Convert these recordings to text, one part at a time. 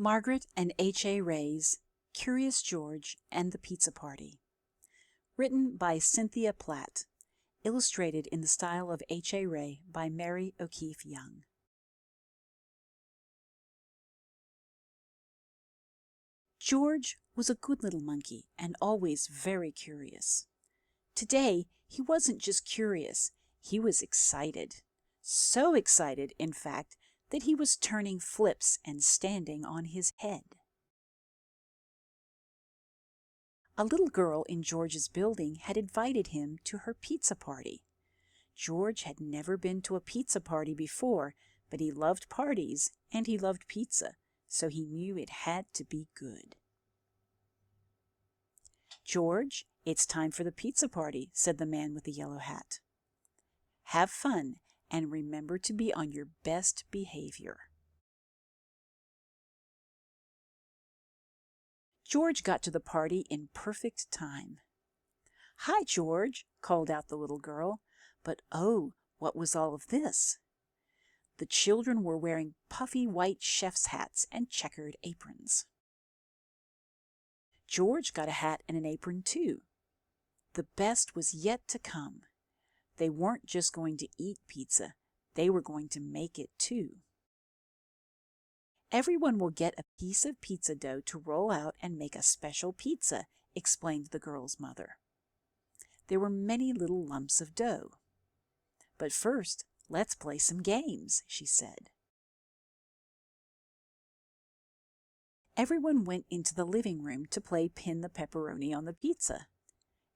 Margret and H.A. Curious George and the Pizza Party. Written by Cynthia Platt. Illustrated in the style of H.A. by Mary O'Keefe Young. George was a good little monkey and always very curious. Today, he wasn't just curious, he was excited. So excited, in fact, that he was turning flips and standing on his head. A little girl in George's building had invited him to her pizza party. George had never been to a pizza party before, but he loved parties and he loved pizza, so he knew it had to be good. "George, it's time for the pizza party," said the man with the yellow hat. "Have fun and remember to be on your best behavior." George got to the party in perfect time. "Hi, George," called out the little girl, but oh, what was all of this? The children were wearing puffy white chef's hats and checkered aprons. George got a hat and an apron too. The best was yet to come. They weren't just going to eat pizza, they were going to make it too. "Everyone will get a piece of pizza dough to roll out and make a special pizza," explained the girl's mother. There were many little lumps of dough. "But first, let's play some games," she said. Everyone went into the living room to play pin the pepperoni on the pizza.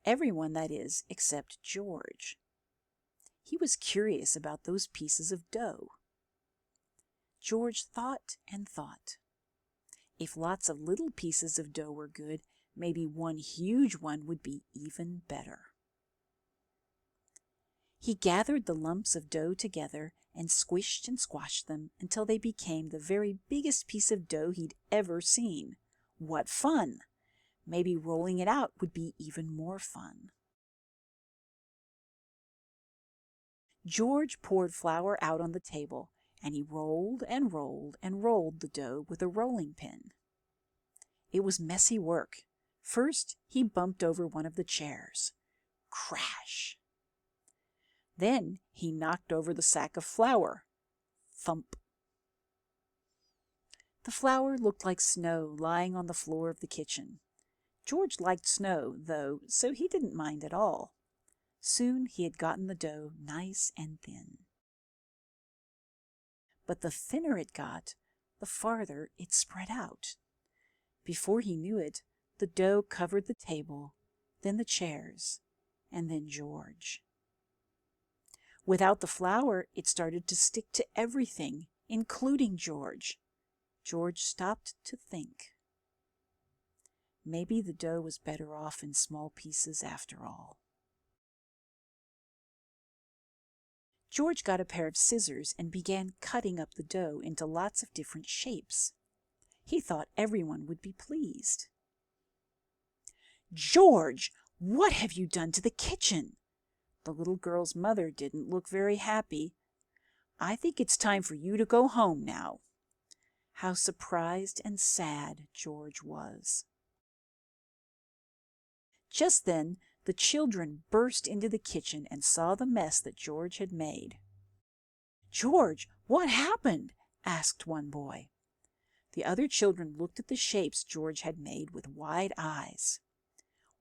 Everyone, that is, except George. He was curious about those pieces of dough. George thought and thought. If lots of little pieces of dough were good, maybe one huge one would be even better. He gathered the lumps of dough together and squished and squashed them until they became the very biggest piece of dough he'd ever seen. What fun! Maybe rolling it out would be even more fun. George poured flour out on the table, and he rolled and rolled and rolled the dough with a rolling pin. It was messy work. First, he bumped over one of the chairs. Crash! Then he knocked over the sack of flour. Thump! The flour looked like snow lying on the floor of the kitchen. George liked snow, though, so he didn't mind at all. Soon he had gotten the dough nice and thin. But the thinner it got, the farther it spread out. Before he knew it, the dough covered the table, then the chairs, and then George. Without the flour, it started to stick to everything, including George. George stopped to think. Maybe the dough was better off in small pieces after all. George got a pair of scissors and began cutting up the dough into lots of different shapes. He thought everyone would be pleased. "George, what have you done to the kitchen?" The little girl's mother didn't look very happy. "I think it's time for you to go home now." How surprised and sad George was. Just then, the children burst into the kitchen and saw the mess that George had made. "George, what happened?" asked one boy. The other children looked at the shapes George had made with wide eyes.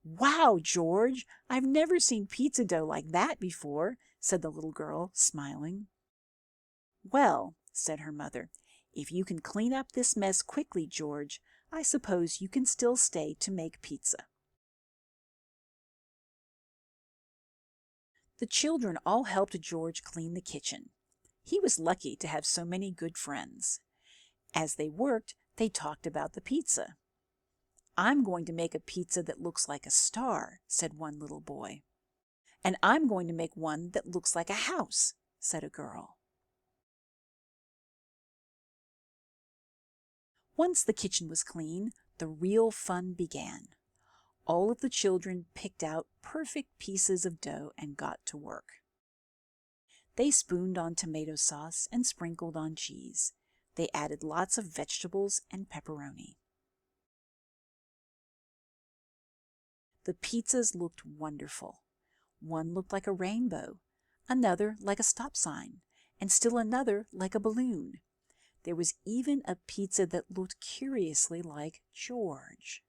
"Wow, George, I've never seen pizza dough like that before," said the little girl, smiling. "Well," said her mother, "if you can clean up this mess quickly, George, I suppose you can still stay to make pizza." The children all helped George clean the kitchen. He was lucky to have so many good friends. As they worked, they talked about the pizza. "I'm going to make a pizza that looks like a star," said one little boy. "And I'm going to make one that looks like a house," said a girl. Once the kitchen was clean, the real fun began. All of the children picked out perfect pieces of dough and got to work. They spooned on tomato sauce and sprinkled on cheese. They added lots of vegetables and pepperoni. The pizzas looked wonderful. One looked like a rainbow, another like a stop sign, and still another like a balloon. There was even a pizza that looked curiously like George.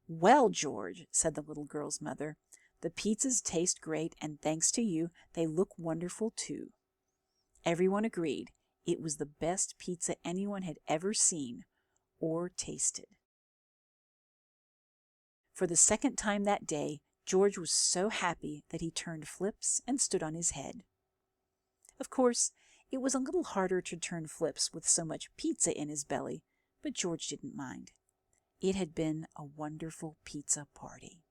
"Well, George," said the little girl's mother, "the pizzas taste great, and thanks to you, they look wonderful too." Everyone agreed it was the best pizza anyone had ever seen or tasted. For the second time that day, George was so happy that he turned flips and stood on his head. Of course, it was a little harder to turn flips with so much pizza in his belly, but George didn't mind. It had been a wonderful pizza party.